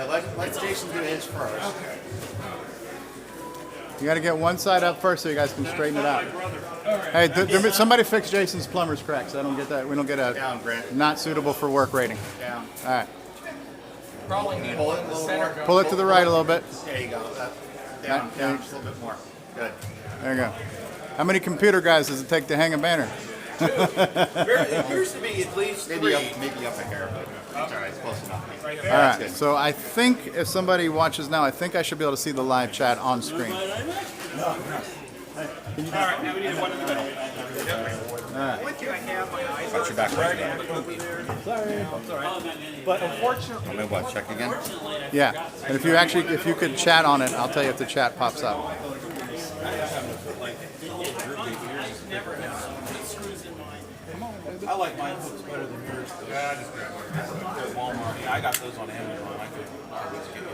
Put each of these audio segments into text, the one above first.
Yeah, let Jason do his first. Okay. You got to get one side up first so you guys can straighten it out. Hey, somebody fix Jason's plumber's cracks. I don't get that. We don't get a Down, Brent. not suitable for work rating. Down. All right. Probably need Pull one it in a the little center. more. Pull it to the right a little bit. There you go. Down, Right. down, just a little bit more. Good. There you go. How many computer guys does it take to hang a banner? It appears to be at least Maybe three. up a hair, but it's all right. It's close enough. Right All here. right. So I think if somebody watches now, I think I should be able to see the live chat on screen. All right, now we need one in the middle. Watch your back. But unfortunately, I'm gonna check again. Yeah. And if you could chat on it, I'll tell you if the chat pops up. I like mine hooks better than yours. Yeah, I just grabbed Walmart. Yeah, I got those on Amazon. I could get you those.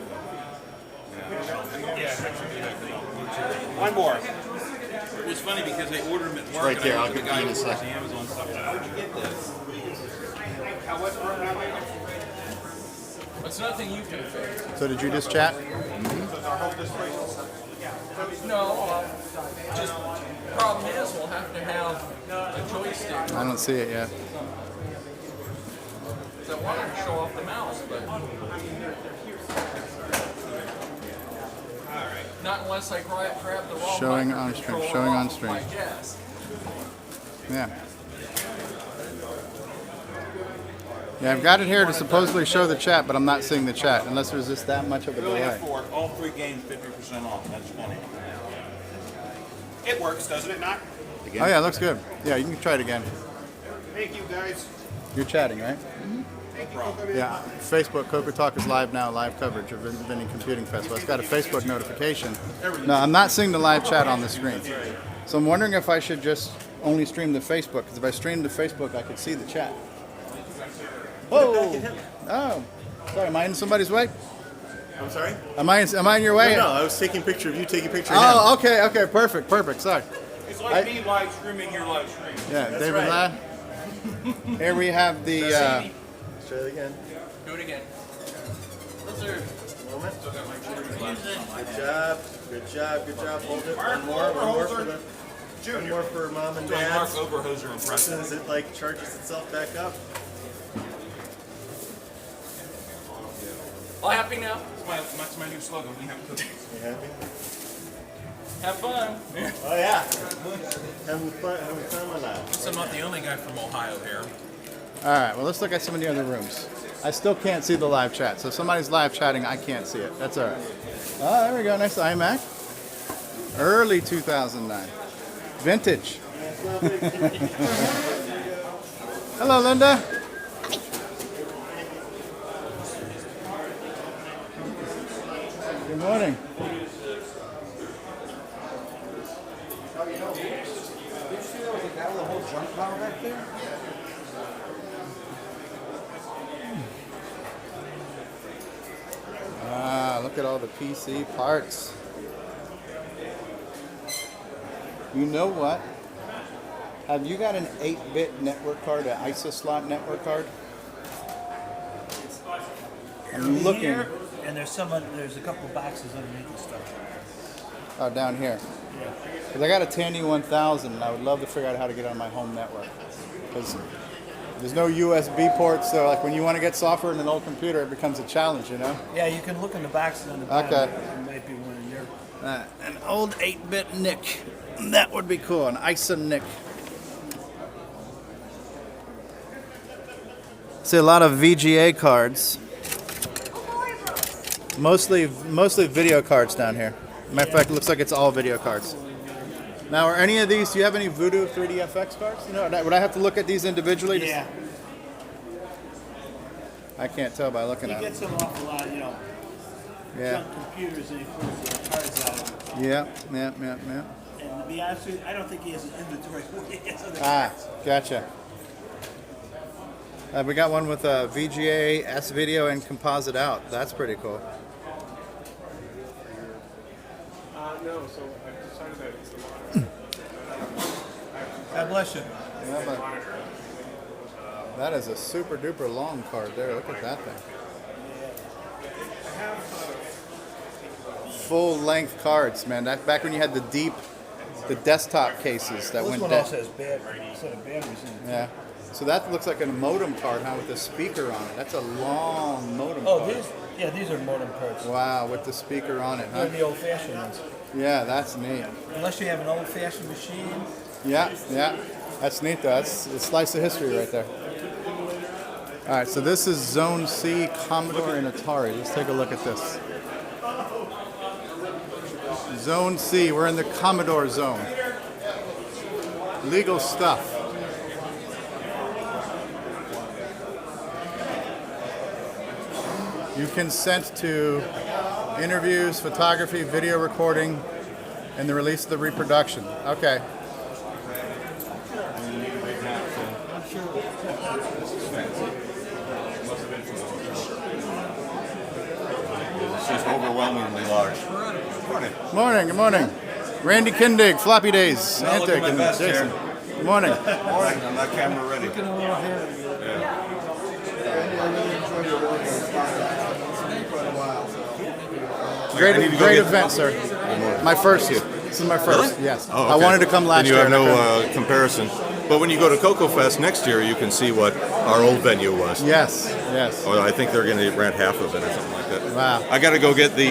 Yeah. One more. It was funny because they ordered them at work. right and there. I I'll looked at give the guy you in a who orders the second. Amazon stuff. I said, how'd you get this? It's nothing you can fix. So did you just chat? No, just problem is we'll have to have a joystick. I don't see it yet. So I wanted to show off the mouse, but not unless I grab the wrong Showing on button stream, control showing on off stream. my desk. Yeah. Yeah, I've got it here to supposedly show the chat, but I'm not seeing the chat unless there's just that much of a We only delay. have 4. All 3 games 50% off. That's funny. It works, doesn't it not? Oh yeah, it looks good. Yeah, you can try it again. Thank you, guys. You're chatting, right? No problem. Yeah. Facebook, CoCoTALK is live now, live coverage of Vinny Computing Festival. It's got a Facebook notification. No, I'm not seeing the live chat on the screen. So I'm wondering if I should just only stream the Facebook, because if I stream the Facebook, I could see the chat. Whoa! Oh, sorry. Am I in somebody's way? I'm sorry? Am I in your way? No, I was taking a picture of you taking a picture of him. Oh, okay, perfect. Sorry. It's like me live streaming your live stream. Yeah, That's David right. Ladd. Here we have the. Let's try it again. Do it again. Those are Moment. Good job. Hold it. One more for mom and Doing Mark dad. Overhoser As impression. soon as it like charges itself back up. all happy now. That's my new slogan. We have cookies. You happy? Have fun. Oh yeah. Having fun my life. So I'm not the only guy from Ohio here. All right. Well, let's look at some of the other rooms. I still can't see the live chat. So if somebody's live chatting, I can't see it. That's all right. Oh, there we go. Nice iMac. Early 2009. Vintage. Hello, Linda. Good morning. Ah, look at all the PC parts. You know what? Have you got an 8-bit network card, an ISA slot network card? I'm looking. Here, and there's a couple boxes underneath the stuff. Oh, down here. Because I got a Tandy 1000, and I would love to figure out how to get on my home network. Because there's no USB ports, so like when you want to get software in an old computer, it becomes a challenge, you know? Yeah, you can look in the boxes on the bottom. Okay. There might be one in there. An old 8-bit NIC. That would be cool, an ISA NIC. See a lot of VGA cards. Mostly video cards down here. Matter of fact, it looks like it's all video cards. Now, are any of these? Do you have any Voodoo 3DFX cards? You know, would I have to look at these individually? Yeah. I can't tell by looking He at them. gets an awful lot, Yeah. junk computers and he pulls the cards out of them. Yeah. And to be honest with you, I don't think he has an inventory for it. He has other Ah, cards. gotcha. We got one with VGA, S-Video, and Composite Out. That's pretty cool. No, so I decided that it's the monitor. God bless you. Yeah, but that is a super duper long card there. Look at that thing. full-length cards, man. That back when you had the desktop cases that This went one dead. also has set of batteries in it. Yeah. So that looks like a modem card, huh, with the speaker on it. That's a long modem Oh, card. these are modem cards. Wow, with the speaker on it, They're huh? the old-fashioned ones. Yeah, that's neat. Unless you have an old-fashioned machine. Yeah, yeah. That's neat, though. That's a slice of history right there. All right, so this is Zone C, Commodore, and Atari. Let's take a look at this. Zone C, we're in the Commodore zone. Legal stuff. You consent to interviews, photography, video recording, and the release of the reproduction. Okay. It's just overwhelmingly large. Morning, good morning. Randy Kindig, Floppy Days, Not looking Antic, my and best Jason. here. Good morning. Morning, I'm not camera ready. Great event, sir. My first. This is my first. Really? Yes. Oh, I okay. wanted to come last Then you year. have and I no couldn't. comparison. But when you go to CoCoFest next year, you can see what our old venue was. Yes, yes. Oh, I think they're going to rent half of it or something like that. Wow. I got to go get the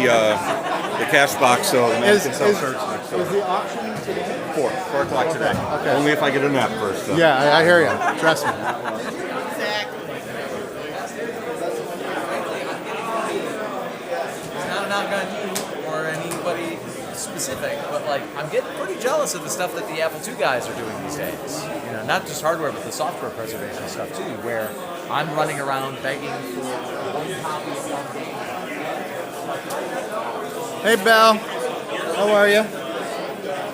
cash box so the man Is, can is, sell shirts next is the auction today? 4 o'clock today. Okay. Only if I get a nap first. So. Yeah, I hear you. Trust me. It's not a knock on you or anybody specific, but like I'm getting pretty jealous of the stuff that the Apple II guys are doing these days. You know, not just hardware, but the software preservation stuff too, where I'm running around begging for one copy of one game. Hey, Belle. How are you?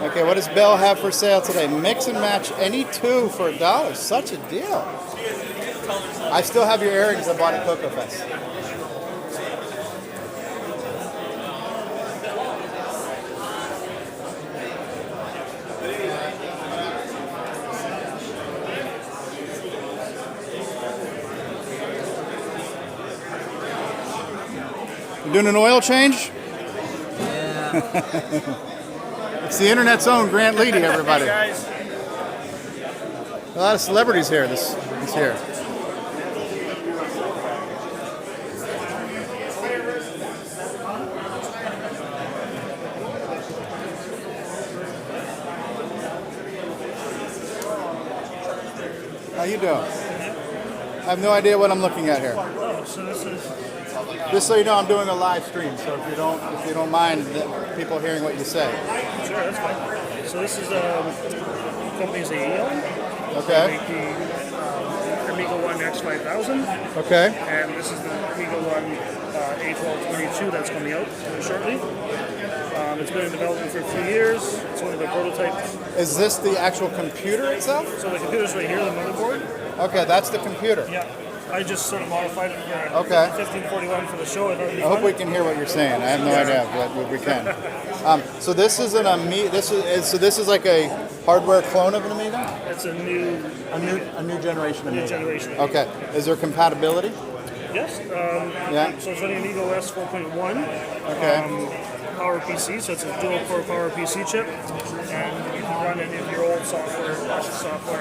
Okay, what does Belle have for sale today? Mix and match any two for $1. Such a deal. I still have your earrings I bought at CoCoFest. You doing an oil change? It's the internet's own Grant Leedy, everybody. A lot of celebrities here this year. How you doing? I have no idea what I'm looking at here. So this is Just so you know, I'm doing a live stream, so if you don't mind people hearing what you say. sure, that's fine. So this is company's AEL. Okay. Make the Amiga One X5000, Okay. and this is the Amiga One A1222 that's coming out shortly. It's been in development for a few years. It's one of the prototypes. Is this the actual computer itself? So the computer's right here, the motherboard. Okay, that's the computer. Yeah, I just sort of modified it for Okay. 1541 for the show. I thought it'd be I hope fun. we can hear what you're saying. I have no idea, but we can. So this is an Amiga. This is like a hardware clone of an Amiga. It's a new generation Amiga. new generation. Okay. Is there compatibility? Yes. Yeah. So it's running Amiga OS 4.1. Okay. Power PC, so it's a dual-core Power PC chip, and you can run any of your old software.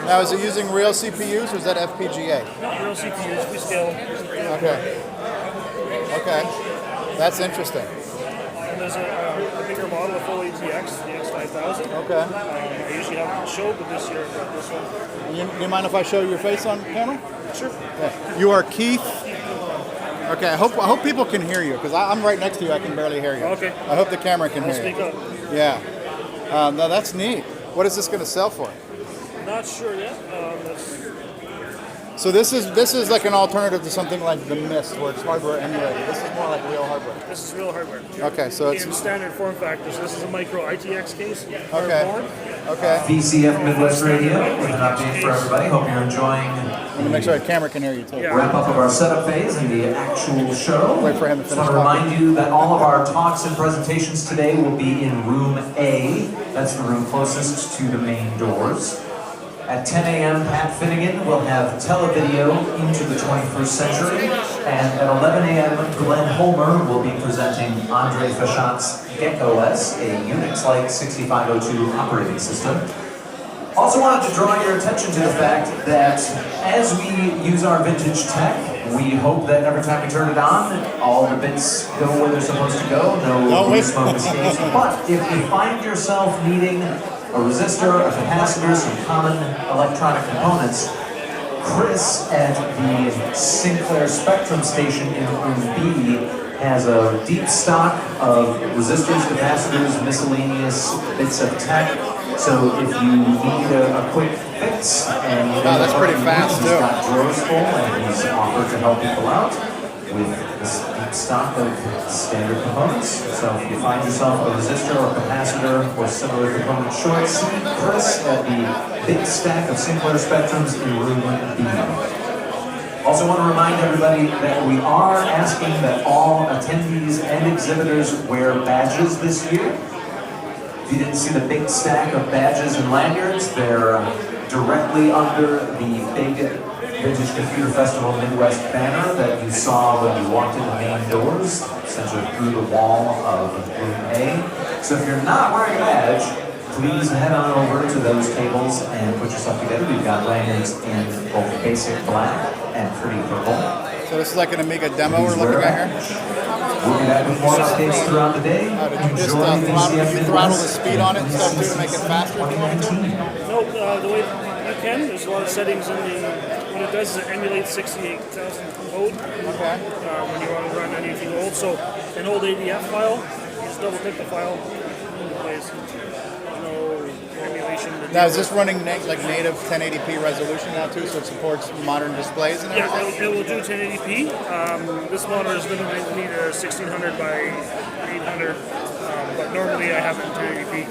Now, is it using real CPUs or is that FPGA? Not real CPUs, we scale. Okay. Okay. That's interesting. And there's a bigger model, a full ATX, the X5000. Okay. I usually have it on the show, but this year I've got this one. You mind if I show your face on camera? Sure. Yeah. You are Keith. Okay, I hope people can hear you because I'm right next to you. I can barely hear you. Okay. I hope the camera can I'll hear speak you. up. Yeah. No, that's neat. What is this going to sell for? Not sure yet. So this is like an alternative to something like the Mist, where it's hardware emulated. This is more like real hardware. This is real hardware. Okay, so it's In standard form factors. This is a micro ITX case. Okay. Board. okay. VCF Midwest Radio with an update for everybody. Hope you're enjoying I'm gonna make sure the camera can hear you too. Yeah. wrap up of our setup phase and the actual show. Wait for him to Just finish want to talking. remind you that all of our talks and presentations today will be in room A. That's the room closest to the main doors. At 10 a.m., Pat Finnegan will have televideo into the 21st century. And at 11 a.m., Glenn Holmer will be presenting Andre Fachat's GecOS, a Unix-like 6502 operating system. Also wanted to draw your attention to the fact that as we use our vintage tech, we hope that every time we turn it on, all the bits go where they're supposed to go, no smoke escapes. But if you find yourself needing a resistor, a capacitor, some common electronic components, Chris at the Sinclair Spectrum station in room B has a deep stock of resistors, capacitors, miscellaneous bits of tech. So if you need a quick fix and you know that's pretty fast he's too. got drawers full and he's offered to help people out with this deep stock of standard components. So if you find yourself a resistor or capacitor or similar component short, see Chris at the big stack of Sinclair Spectrums in room B. Also want to remind everybody that we are asking that all attendees and exhibitors wear badges this year. If you didn't see the big stack of badges and lanyards, they're directly under the big Vintage Computer Festival Midwest banner that you saw when you walked in the main doors, essentially through the wall of room A. So if you're not wearing a badge, please head on over to those tables and put yourself together. We've got lanyards in both basic black and pretty purple. So this is like an Amiga demo we're looking at here? We'll be back with more updates throughout the day. Did you just Enjoy VCF throttle the Midwest speed on it and stuff too to make it faster? 2019. Nope, the way you can, there's a lot of settings in the, what it does is it emulates 68,000 code Okay. when you want to run anything old. So an old ADF file, you just double click the file and it plays. There's no emulation. Now is this running like native 1080p resolution now too, so it supports modern displays and everything? Yeah, it will do 1080p. This monitor is going to need a 1600 by 800, but normally I have it in 1080p.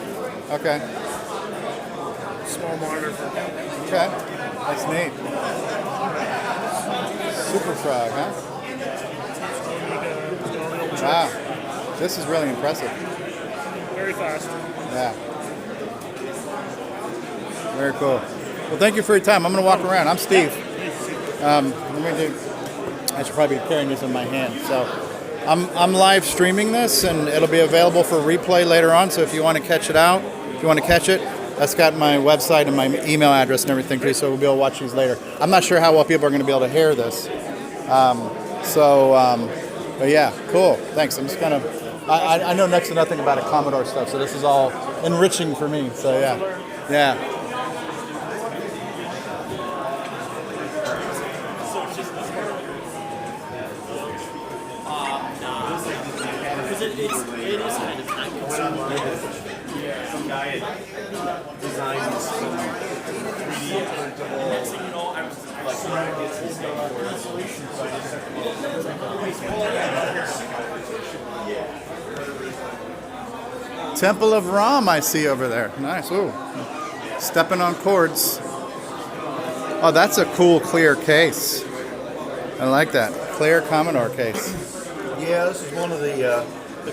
Okay. Small monitor. Okay. That's neat. Super Frog, huh? Wow. This is really impressive. Very fast. Yeah. Very cool. Well, thank you for your time. I'm going to walk around. I'm Steve. I should probably be carrying this in my hand. So I'm live streaming this, and it'll be available for replay later on. So if you want to catch it out, if you want to catch it, that's got my website and my email address and everything too. So we'll be able to watch these later. I'm not sure how well people are going to be able to hear this. But yeah, cool. Thanks. I'm just kind of, I know next to nothing about a Commodore stuff, so this is all enriching for me. So yeah. It is kind of time consuming. Some guy designed this 3D printable. Next thing you know, I was like brackets and stuff for resolution. So I just Temple of Ram I see over there. Nice. Ooh. Stepping on cords. Oh, that's a cool clear case. I like that. Clear Commodore case. yeah, this is one of the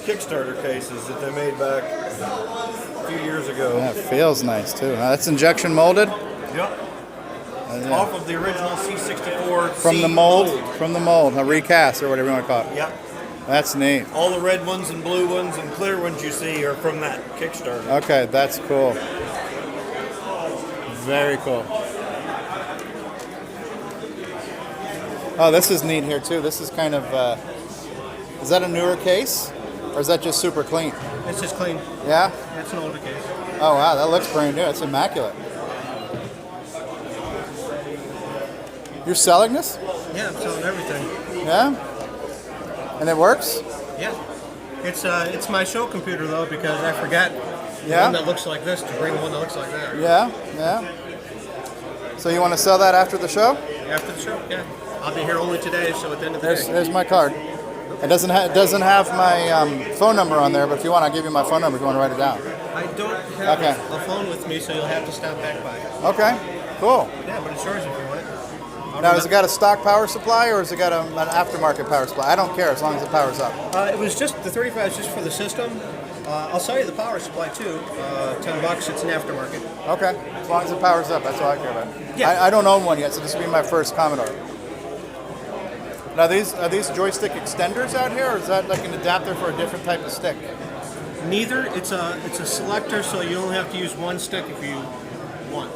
Kickstarter cases that they made back a few years ago. That feels nice too. That's injection molded? Yep. Off of the original C64 From the mold, a recast or whatever you want to call it. Yep. That's neat. All the red ones and blue ones and clear ones you see are from that Kickstarter. Okay, that's cool. Very cool. Oh, this is neat here too. This is kind of, is that a newer case? Or is that just super clean? It's just clean. Yeah? It's an older case. Oh wow, that looks brand new. It's immaculate. You're selling this? Yeah, I'm selling everything. Yeah? And it works? Yeah. It's my show computer though because I forgot Yeah? one that looks like this to bring one that looks like that. Yeah. So you want to sell that after the show? After the show, yeah. I'll be here only today, so at the end of the day. There's my card. It doesn't have my phone number on there, but if you want, I'll give you my phone number if you want to write it down. I don't have Okay. a phone with me, so you'll have to stop back by. Okay, cool. Yeah, but it's yours if you want it. Now, has it got a stock power supply or has it got an aftermarket power supply? I don't care as long as it powers up. It was just, the 35 is just for the system. I'll sell you the power supply too. $10. It's an aftermarket. Okay, as long as it powers up, that's all I care about. Yeah. I don't own one yet, so this will be my first Commodore. Now, are these joystick extenders out here, or is that like an adapter for a different type of stick? Neither. It's a selector, so you only have to use one stick if you want.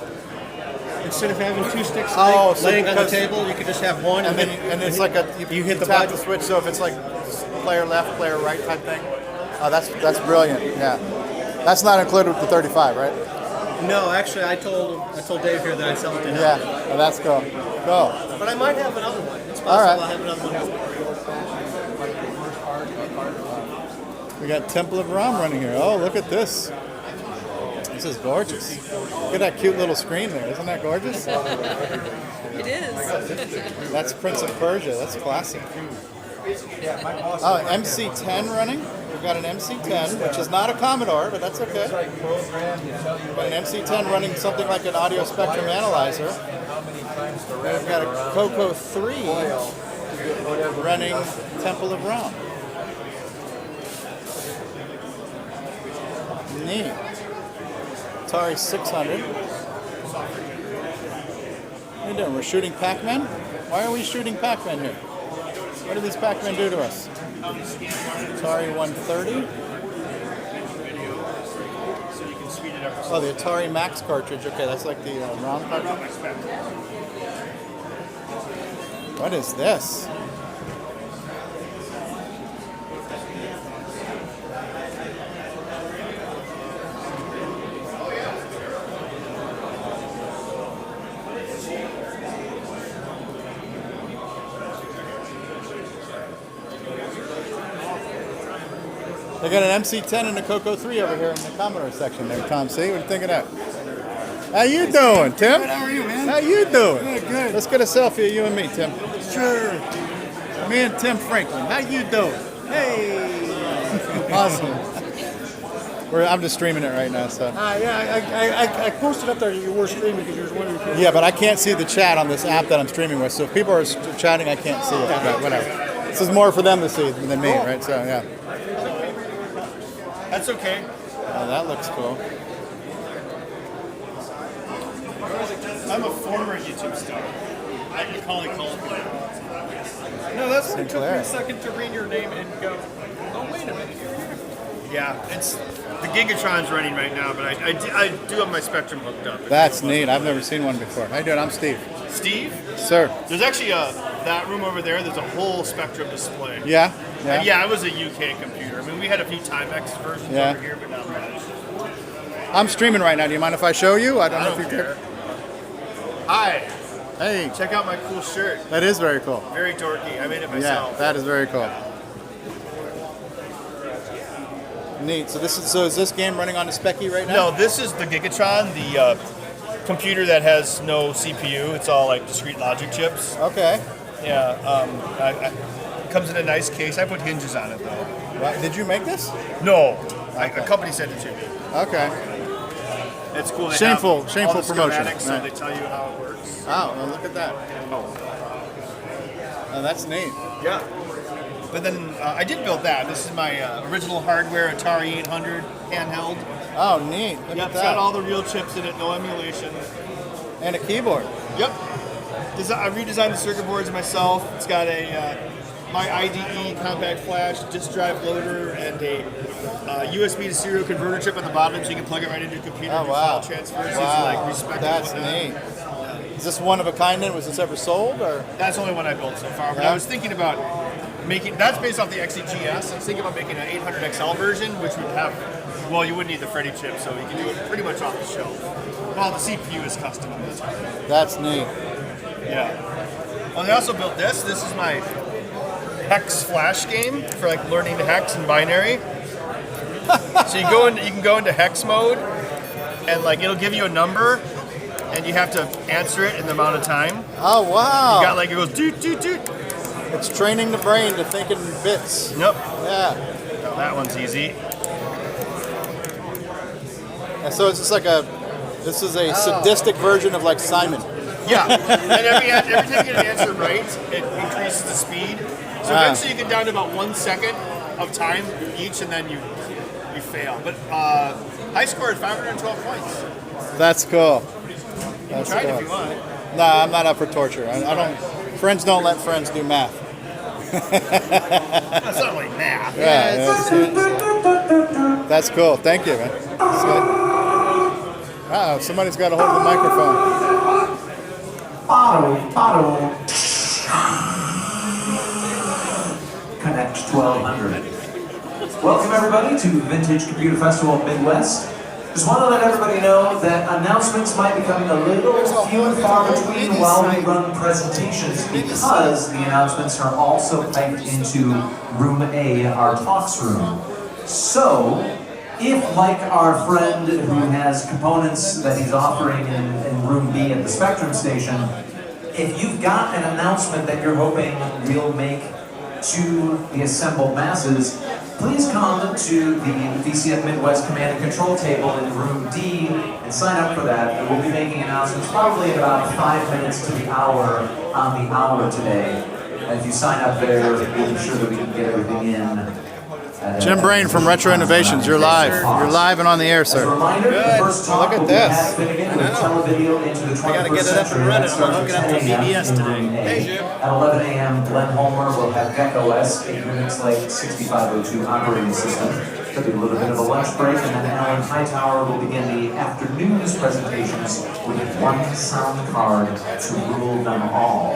Instead of having two sticks laying on the table, you could just have one. And then it's like you hit the tap the switch, so if it's like player left, player right type thing. Oh, that's brilliant. Yeah, that's not included with the 35, right? No, actually, I told Dave here that I sell it to him. Yeah, well, that's cool. Cool. But I might have another one. It's possible All right. I'll have another one. We got Temple of Ram running here. Oh, look at this. This is gorgeous. Look at that cute little screen there. Isn't that gorgeous? It is. That's Prince of Persia. That's classic. Oh, MC10 running. We've got an MC10, which is not a Commodore, but that's okay. But an MC10 running something like an audio spectrum analyzer. We've got a CoCo3 running Temple of Ram. Neat. Atari 600. What are you doing? We're shooting Pac-Man? Why are we shooting Pac-Man here? What do these Pac-Man do to us? Atari 130. Oh, the Atari Max cartridge. Okay, that's like the ROM cartridge. What is this? They got an MC10 and a CoCo3 over here in the Commodore section there, Tom. See? What do you think of that? How you doing, Tim? Good, how are you, man? How you doing? Good, good. Let's get a selfie of you and me, Tim. Sure. Me and Tim Franklin. How you doing? Hey. Awesome. I'm just streaming it right now, so. I posted up there you were streaming because you were wondering if Yeah, but I can't see the chat on this app that I'm streaming with. So if people are chatting, I can't see it. But whatever. This is more for them to see than me, right? So yeah. That's okay. Oh, that looks cool. I'm a former YouTube star. I can call it No, that's what it took me a second to read your name and go, oh, wait a minute. Yeah, it's the Gigatron's running right now, but I do have my Spectrum hooked up. That's neat. I've never seen one before. How you doing? I'm Steve. Steve? Sir. There's actually that room over there. There's a whole Spectrum display. Yeah? Yeah, it was a UK computer. I mean, we had a few Timex versions over here, but not much. I'm streaming right now. Do you mind if I show you? I don't know if you care. Hi. Hey. Check out my cool shirt. That is very cool. Very dorky. I made it myself. Yeah, that is very cool. Neat. So is this game running on a Speccy right now? No, this is the Gigatron, the computer that has no CPU. It's all like discrete logic chips. Okay. Yeah. It comes in a nice case. I put hinges on it though. Right. Did you make this? No. A company sent it to me. Okay. It's cool. They Shameful have all the promotion. schematics, so they tell you how it works. Oh, well, look at that. Oh, that's neat. Yeah. But then I did build that. This is my original hardware Atari 800 handheld. Oh, neat. Look Yep, at it's that. got all the real chips in it, no emulation. And a keyboard. Yep. I redesigned the circuit boards myself. It's got a my IDE compact flash disk drive loader and a USB to serial converter chip at the bottom, so you can plug it right into your computer and do file transfers. Wow. Like respect That's neat. Is this one of a kind then? Was this ever sold? Or? That's the only one I built so far. But Yeah. I was thinking about making, that's based off the XEGS. I was thinking about making an 800 XL version, which would have, well, you wouldn't need the Freddy chip, so you can do it pretty much off the shelf. Well, the CPU is custom on this. That's neat. Yeah. Well, they also built this. This is my hex flash game for like learning hex and binary. So you can go into hex mode, and like it'll give you a number, and you have to answer it in the amount of time. Oh wow! You got like it goes doot doot doot. It's training the brain to think in bits. Yep. Yeah. Now that one's easy. And so it's just like this is a sadistic version of like Simon. Yeah, and every time you get an answer right, it increases the speed. So eventually you get down to about 1 second of time each, and then you you fail. But high score is 512 points. That's cool. That's Try it cool. if you want. Nah, I'm not up for torture. I don't. Friends don't let friends do math. That's not like math. That's cool. Thank you, man. Uh-oh, somebody's got a hold of the microphone. Auto. Connect 1200. Welcome everybody to Vintage Computer Festival Midwest. Just want to let everybody know that announcements might be coming a little few and far between while we run presentations because the announcements are also typed into Room A, our talks room. So, if like our friend who has components that he's offering in Room B at the Spectrum Station, if you've got an announcement that you're hoping we'll make to the assembled masses, please come to the VCF Midwest Command and Control table in Room D and sign up for that. And we'll be making announcements probably in about 5 minutes to the hour on the hour today. And if you sign up there, we'll be sure that we can get everything in. Jim Brain from Retro Innovations. You're live. You're live and on the air, sir. Reminder, the first talk Look at will be this. Pat Finnegan with televideo into the 21st century. That starts at 10 a.m. in Room A. At 11 a.m., Glenn Homer will have GeckoS, a Unix like 6502 operating system. There'll be a little bit of a lunch break, and then Alan Hightower will begin the afternoon's presentations with one sound card to rule them all.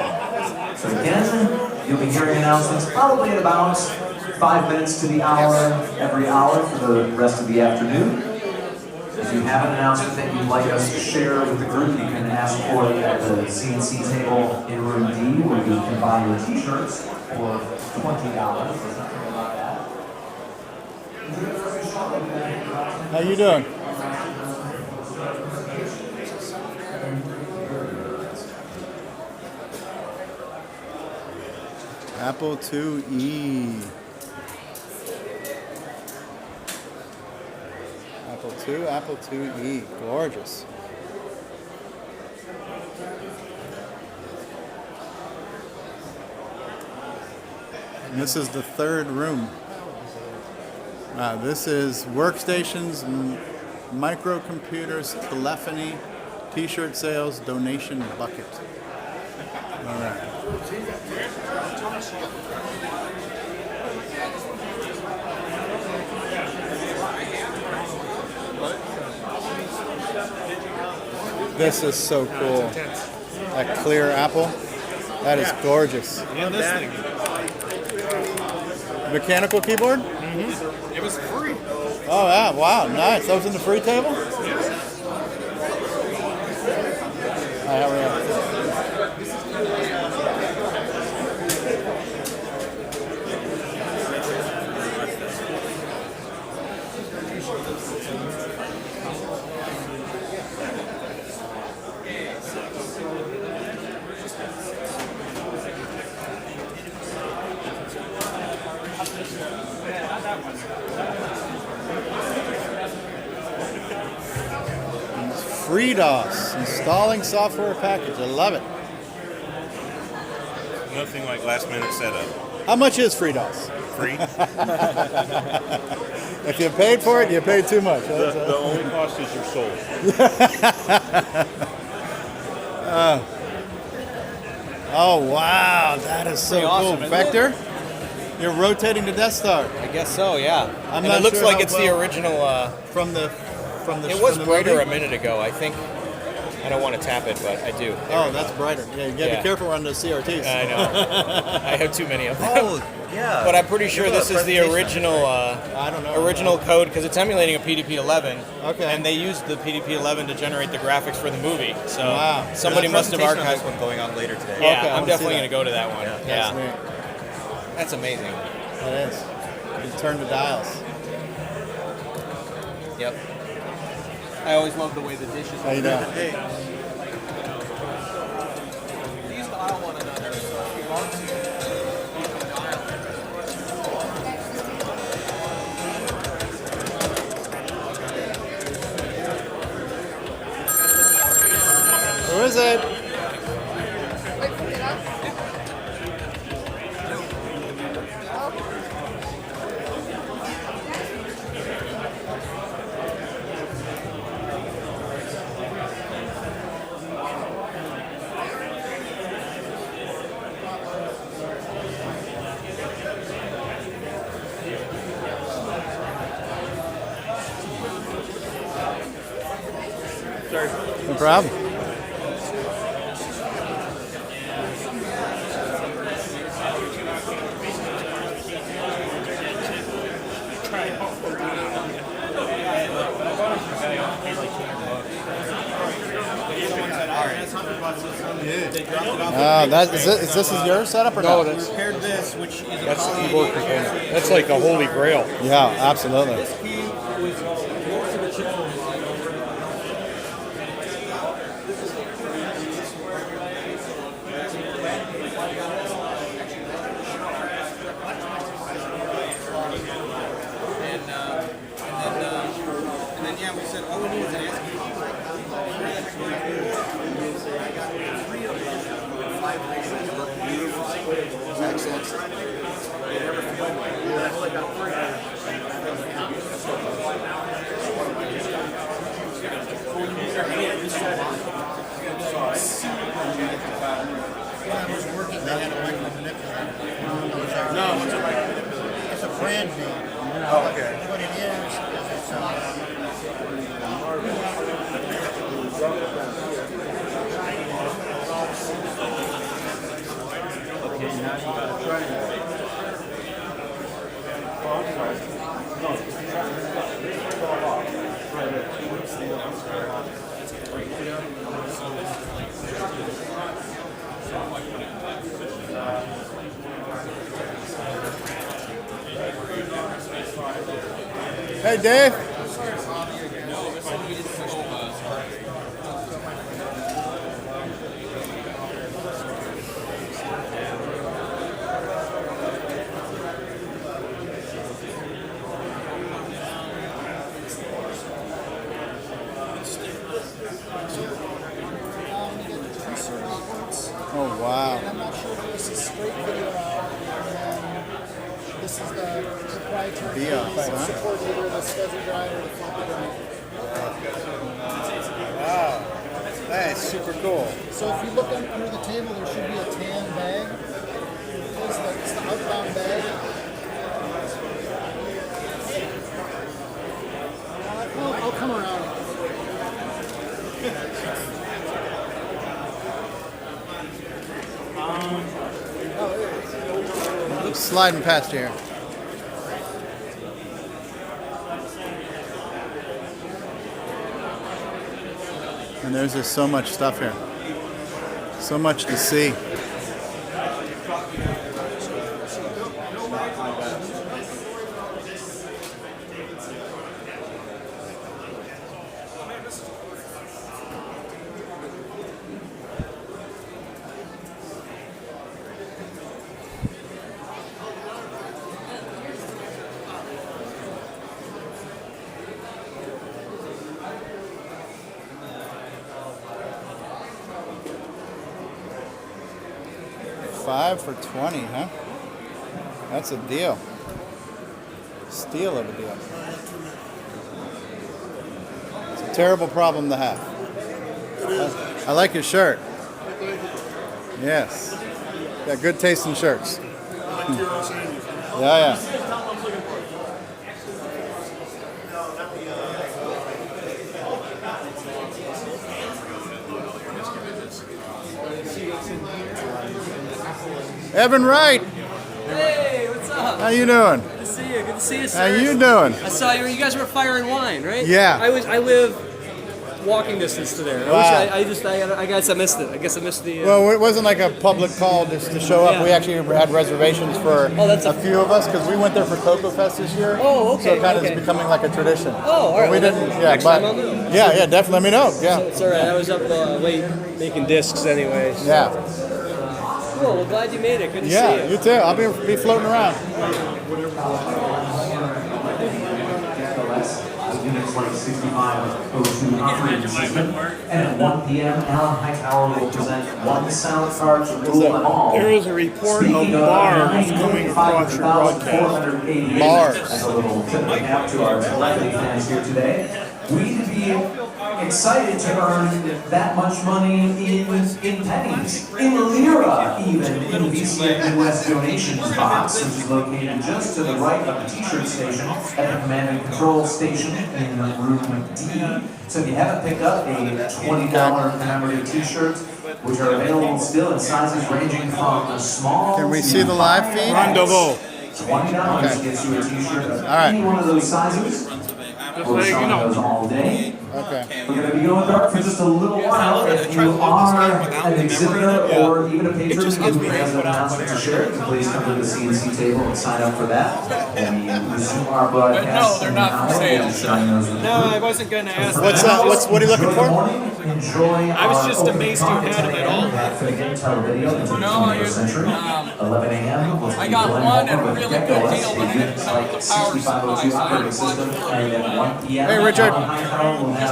So again, you'll be hearing announcements probably at about 5 minutes to the hour every hour for the rest of the afternoon. If you have an announcement that you'd like us to share with the group, you can ask for it at the CNC table in Room D, where you can buy your t-shirts for $20 or something like that. How you doing? Apple IIe. Apple IIe, gorgeous. And this is the third room. This is workstations, microcomputers, telephony, t-shirt sales, donation bucket. All right. This is so cool. That clear apple. That is gorgeous. Yeah, this thing. Mechanical keyboard? Mm-hmm. It was free. Oh, yeah. Wow. Nice. That was in the free table? Yeah. All right, hurry up. FreeDOS, installing software package. I love it. Nothing like last minute setup. How much is FreeDOS? Free. If you paid for it, you paid too much. The only cost is your soul. Oh wow, that is so Pretty awesome, cool. isn't it? Vector, you're rotating the Death Star. I guess so, yeah. I'm and not it looks sure like how it's the original. From the. It was from the brighter movie? a minute ago, I think. I don't want to tap it, but I do. Oh, that's brighter. Yeah, you gotta Yeah. be careful on those CRTs. I know. I have too many of them. Oh, yeah. But I'm pretty sure this is the original. I don't know. Original code because it's emulating a PDP-11. Okay. And they used the PDP-11 to generate the graphics for the movie. So Wow. somebody must have Presentation on archived. this one going on later today. Yeah, Okay, I I'm wanna definitely see going to go to that one. That's Yeah, neat. that's amazing. It is. You can turn the dials. Yep. I always love the way the dishes. How you doing? Hey. These dial one another, so if you want to, you can dial. Who is it? Sorry. No problem. Is this your setup or No, no? that's Repaired this, which is that's the keyboard component. That's like a holy grail. Yeah, absolutely. And then yeah, we said all we need is an ASCII. No, what's it like? It's a brand name. Oh, okay. What it is Hey, Dave. Oh, wow. I'm not sure if this is straight video out, and then this is the proprietary support either the fuzzy drive or the floppy drive. Wow. That is super cool. So if you look under the table, there should be a tan bag. It's the outbound bag. I'll come around. Sliding past here. And there's just so much stuff here. So much to see. $5 for $20, huh? That's a deal. Steal of a deal. It's a terrible problem to have. I like your shirt. Yes. Got good taste in shirts. Yeah. Evan Wright. Hey, what's up? How you doing? Good to see you. Good to see you, sir. How you doing? I saw you. You guys were at Fire and Wine, right? Yeah. I live walking distance to there. Wow. I guess I missed it. I guess I missed the. Well, it wasn't like a public call just to show up. Yeah. We actually had reservations for that's a few of us because we went there for CoCoFest this year. Oh, okay. So it kind of okay. is becoming like a tradition. Oh, all right. But we well, didn't. then Yeah, next but time I'll do. yeah, definitely. Let me know. Yeah. It's all right. I was up late making discs anyway. So. Yeah. Cool. Well, glad you made it. Good to see Yeah, you. you too. I'll be floating around. Units like 65 O2 operating system. And at 1 p.m., Alan Hightower will present one sound card to rule them all. There is a report of bars coming across your broadcast. Bars. As a little tip of the cap to our celebrity fans here today. we'd be excited to earn that much money in pennies, in lira even, in the VCFMW donations box, which is located just to the right of the t-shirt station at the command and control station in room D. So if you haven't picked up a $20 commemorative t-shirt, which are available still in sizes ranging from small. Can we see the live feed? $20 gets you a t-shirt of any one of those sizes. We're selling those all day. Okay. We're going to be going dark for just a little while. If you are an exhibitor or even a patron who has an announcement to share, please come to the CNC table and sign up for that. And we resume our broadcast. No, they're not for sale. No, I wasn't going to ask. What are you looking for? Enjoy. I was just amazed you had them at all. No, 11 a.m. I got one at a really good deal, but I didn't know what the power supply. And at 1 p.m. Hey, Richard. We'll have